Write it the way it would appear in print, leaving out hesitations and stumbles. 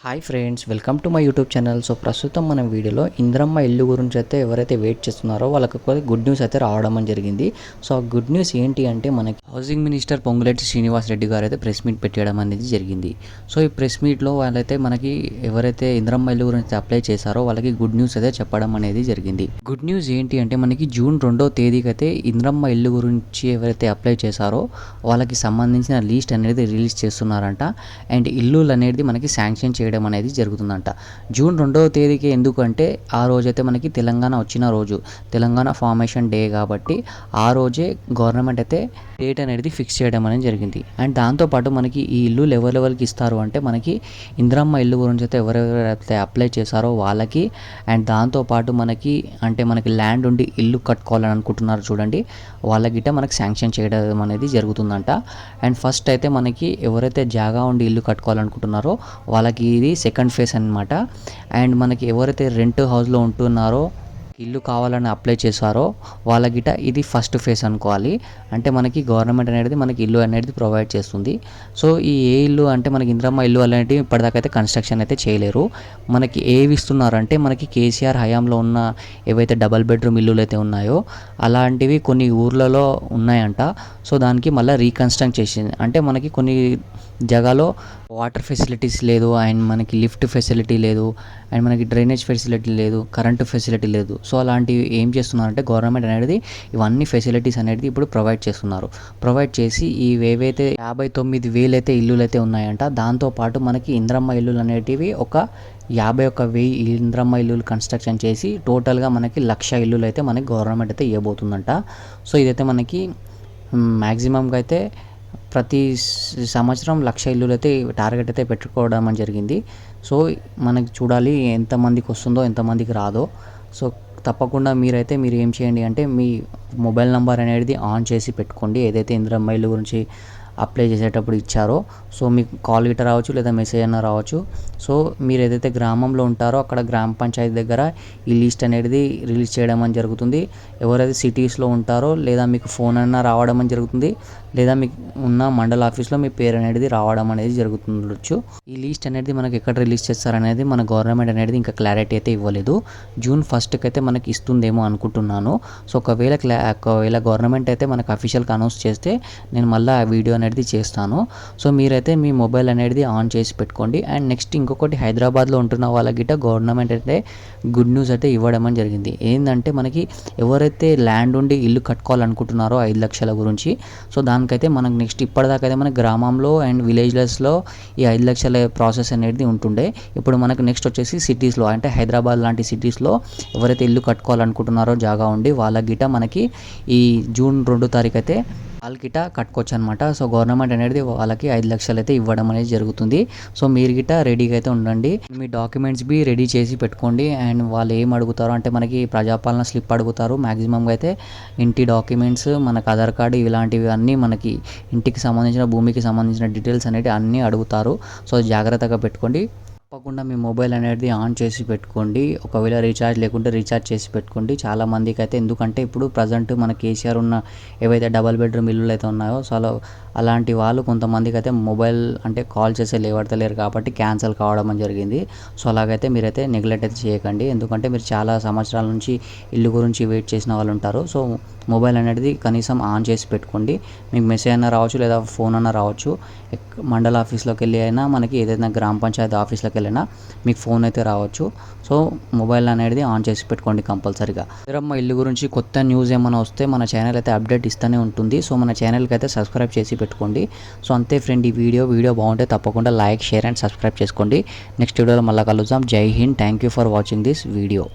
Hi friends, welcome to my YouTube channel. So ప్రస్తుతం మన వీడియోలో ఇంద్రమ్మ ఇల్లు గురించి అయితే ఎవరైతే వెయిట్ చేస్తున్నారో వాళ్ళకి కొద్ది గుడ్ న్యూస్ అయితే రావడం జరిగింది. సో ఆ గుడ్ న్యూస్ ఏంటి అంటే మనకి హౌసింగ్ మినిస్టర్ పొంగులేటి శ్రీనివాస్ రెడ్డి గారు అయితే ప్రెస్ మీట్ పెట్టడం అనేది జరిగింది. సో ఈ ప్రెస్ మీట్లో వాళ్ళైతే మనకి ఎవరైతే ఇంద్రమ్మ ఇల్లు గురించి అప్లై చేశారో వాళ్ళకి గుడ్ న్యూస్ అయితే చెప్పడం అనేది జరిగింది. గుడ్ న్యూస్ ఏంటి అంటే మనకి జూన్ 2వ తేదీకి అయితే ఇంద్రమ్మ ఇల్లు గురించి ఎవరైతే అప్లై చేశారో వాళ్ళకి సంబంధించిన లిస్ట్ అనేది రిలీజ్ చేస్తున్నారంట. అండ్ ఇల్లులు అనేది మనకి శాంక్షన్ చేయడం అనేది జరుగుతుందంట. జూన్ 2వ తేదీకి ఎందుకంటే ఆ రోజైతే మనకి తెలంగాణ వచ్చిన రోజు, తెలంగాణ ఫార్మేషన్ డే కాబట్టి ఆ రోజే గవర్నమెంట్ అయితే డేట్ అనేది ఫిక్స్ చేయడం అనేది జరిగింది. అండ్ దాంతోపాటు మనకి ఈ ఇల్లు లెవెల్కి ఇస్తారు అంటే మనకి ఇంద్రమ్మ ఇల్లు గురించి అయితే ఎవరెవరైతే అప్లై చేశారో వాళ్ళకి, అండ్ దాంతోపాటు మనకి అంటే మనకి ల్యాండ్ ఉండి ఇల్లు కట్టుకోవాలని అనుకుంటున్నారు చూడండి, వాళ్ళకిట మనకి శాంక్షన్ చేయడం అనేది జరుగుతుందంట. అండ్ ఫస్ట్ అయితే మనకి ఎవరైతే జాగా ఉండి ఇల్లు కట్టుకోవాలనుకుంటున్నారో వాళ్ళకి ఇది సెకండ్ ఫేజ్ అనమాట. అండ్ మనకి ఎవరైతే రెంట్ హౌస్లో ఉంటున్నారో ఇల్లు కావాలని అప్లై చేశారో వాళ్ళకిట ఇది ఫస్ట్ ఫేజ్ అనుకోవాలి. అంటే మనకి గవర్నమెంట్ అనేది మనకి ఇల్లు అనేది ప్రొవైడ్ చేస్తుంది. సో ఈ ఏ ఇల్లు అంటే మనకి ఇంద్రమ్మ ఇల్లు అనేటివి ఇప్పటిదాకా అయితే కన్స్ట్రక్షన్ అయితే చేయలేరు. మనకి ఏవి ఇస్తున్నారంటే మనకి కేసీఆర్ హయాంలో ఉన్న ఏవైతే డబల్ బెడ్రూమ్ ఇల్లులు అయితే ఉన్నాయో అలాంటివి కొన్ని ఊర్లలో ఉన్నాయంట. సో దానికి మళ్ళీ రీకన్స్ట్రక్ట్ చేసింది. అంటే మనకి కొన్ని జగాలో వాటర్ ఫెసిలిటీస్ లేదు, అండ్ మనకి లిఫ్ట్ ఫెసిలిటీ లేదు, అండ్ మనకి డ్రైనేజ్ ఫెసిలిటీ లేదు, కరెంటు ఫెసిలిటీ లేదు. సో అలాంటివి ఏం చేస్తున్నారంటే గవర్నమెంట్ అనేది ఇవన్నీ ఫెసిలిటీస్ అనేది ఇప్పుడు ప్రొవైడ్ చేస్తున్నారు. ప్రొవైడ్ చేసి ఏవైతే 59,000 అయితే ఇల్లులు అయితే ఉన్నాయంట, దాంతోపాటు మనకి ఇంద్రమ్మ ఇల్లులు అనేటివి ఒక 51,000 ఇంద్రమ్మ ఇల్లులు కన్స్ట్రక్షన్ చేసి టోటల్గా మనకి 1,00,000 ఇల్లులు అయితే మనకి గవర్నమెంట్ అయితే ఇవ్వబోతుందంట. సో ఇదైతే మనకి మ్యాక్సిమంగా అయితే ప్రతి సంవత్సరం 1,00,000 ఇల్లులు అయితే టార్గెట్ అయితే పెట్టుకోవడం అని జరిగింది. సో మనకి చూడాలి ఎంతమందికి వస్తుందో ఎంతమందికి రాదో. సో తప్పకుండా మీరు ఏం చేయండి అంటే మీ మొబైల్ నెంబర్ అనేది ఆన్ చేసి పెట్టుకోండి, ఏదైతే ఇంద్రమ్మ ఇల్లు గురించి అప్లై చేసేటప్పుడు ఇచ్చారో. సో మీకు కాల్ గిట్ట రావచ్చు లేదా మెసేజ్ అయినా రావచ్చు. సో మీరు ఏదైతే గ్రామంలో ఉంటారో అక్కడ గ్రామ పంచాయతీ దగ్గర ఈ లిస్ట్ అనేది రిలీజ్ చేయడం అని జరుగుతుంది. ఎవరైతే సిటీస్లో ఉంటారో లేదా మీకు ఫోన్ అయినా రావడం అని జరుగుతుంది, లేదా మీకు ఉన్న మండల ఆఫీస్లో మీ పేరు అనేది రావడం అనేది జరుగుతుండొచ్చు. ఈ లిస్ట్ అనేది మనకి ఎక్కడ రిలీజ్ చేస్తారనేది మన గవర్నమెంట్ అనేది ఇంకా క్లారిటీ అయితే ఇవ్వలేదు. జూన్ 1కి అయితే మనకి ఇస్తుందేమో అనుకుంటున్నాను. సో ఒకవేళ గవర్నమెంట్ అయితే మనకు అఫీషియల్గా అనౌన్స్ చేస్తే నేను మళ్ళీ ఆ వీడియో అనేది చేస్తాను. సో మీరైతే మీ మొబైల్ అనేది ఆన్ చేసి పెట్టుకోండి. అండ్ నెక్స్ట్ ఇంకొకటి, హైదరాబాద్లో ఉంటున్న వాళ్ళకి గవర్నమెంట్ అయితే గుడ్ న్యూస్ అయితే ఇవ్వడం అని జరిగింది. ఏంటంటే మనకి ఎవరైతే ల్యాండ్ ఉండి ఇల్లు కట్టుకోవాలనుకుంటున్నారో 5 లక్షల గురించి, సో దానికైతే మనకు నెక్స్ట్ ఇప్పటిదాకా అయితే మన గ్రామంలో అండ్ విలేజ్లెస్లో ఈ 5 లక్షల ప్రాసెస్ అనేది ఉంటుండే. ఇప్పుడు మనకు నెక్స్ట్ వచ్చేసి సిటీస్లో అంటే హైదరాబాద్ లాంటి సిటీస్లో ఎవరైతే ఇల్లు కట్టుకోవాలనుకుంటున్నారో జాగా ఉండి వాళ్ళ మనకి ఈ జూన్ 2వ తారీఖు అయితే వాళ్ళకిట కట్టుకోవచ్చు అనమాట. సో గవర్నమెంట్ అనేది వాళ్ళకి 5 లక్షలు అయితే ఇవ్వడం అనేది జరుగుతుంది. సో మీరు గిట్ట రెడీగా అయితే ఉండండి, మీ డాక్యుమెంట్స్ బి రెడీ చేసి పెట్టుకోండి. అండ్ వాళ్ళు ఏం అడుగుతారో అంటే మనకి ప్రజాపాలన స్లిప్ అడుగుతారు మ్యాక్సిమంగా అయితే, ఇంటి డాక్యుమెంట్స్, మనకు ఆధార్ కార్డు, ఇలాంటివి అన్నీ మనకి ఇంటికి సంబంధించిన భూమికి సంబంధించిన డీటెయిల్స్ అనేవి అన్నీ అడుగుతారు. సో జాగ్రత్తగా పెట్టుకోండి. తప్పకుండా మీ మొబైల్ అనేది ఆన్ చేసి పెట్టుకోండి. ఒకవేళ రీఛార్జ్ లేకుంటే రీఛార్జ్ చేసి పెట్టుకోండి. చాలా మందికి అయితే, ఎందుకంటే ఇప్పుడు ప్రజెంట్ మన కేసీఆర్ ఉన్న ఏవైతే డబల్ బెడ్రూమ్ ఇల్లులు అయితే ఉన్నాయో సో అలాంటి వాళ్ళు కొంతమందికి అయితే మొబైల్ అంటే కాల్ చేసే లేవడతలేరు కాబట్టి క్యాన్సిల్ కావడం అని జరిగింది. సో అలాగైతే మీరైతే నెగ్లెక్ట్ అయితే చేయకండి, ఎందుకంటే మీరు చాలా సంవత్సరాల నుంచి ఇల్లు గురించి వెయిట్ చేసిన వాళ్ళు ఉంటారు. సో మొబైల్ అనేది కనీసం ఆన్ చేసి పెట్టుకోండి. మీకు మెసేజ్ అయినా రావచ్చు లేదా ఫోన్ అయినా రావచ్చు. మండల ఆఫీస్లోకి వెళ్ళి అయినా మనకి ఏదైనా గ్రామ పంచాయతీ ఆఫీస్లోకి వెళ్ళినా మీకు ఫోన్ అయితే రావచ్చు. సో మొబైల్ అనేది ఆన్ చేసి పెట్టుకోండి కంపల్సరీగా. ఇంద్రమ్మ ఇల్లు గురించి కొత్త న్యూస్ ఏమైనా వస్తే మన ఛానల్ అయితే అప్డేట్ ఇస్తూనే ఉంటుంది. సో మన ఛానల్కి అయితే సబ్స్క్రైబ్ చేసి పెట్టుకోండి. సో అంతే ఫ్రెండ్, ఈ వీడియో బాగుంటే తప్పకుండా లైక్, షేర్ అండ్ సబ్స్క్రైబ్ చేసుకోండి. నెక్స్ట్ వీడియోలో మళ్ళీ కలుద్దాం. జై Hind. Thank you for watching this video.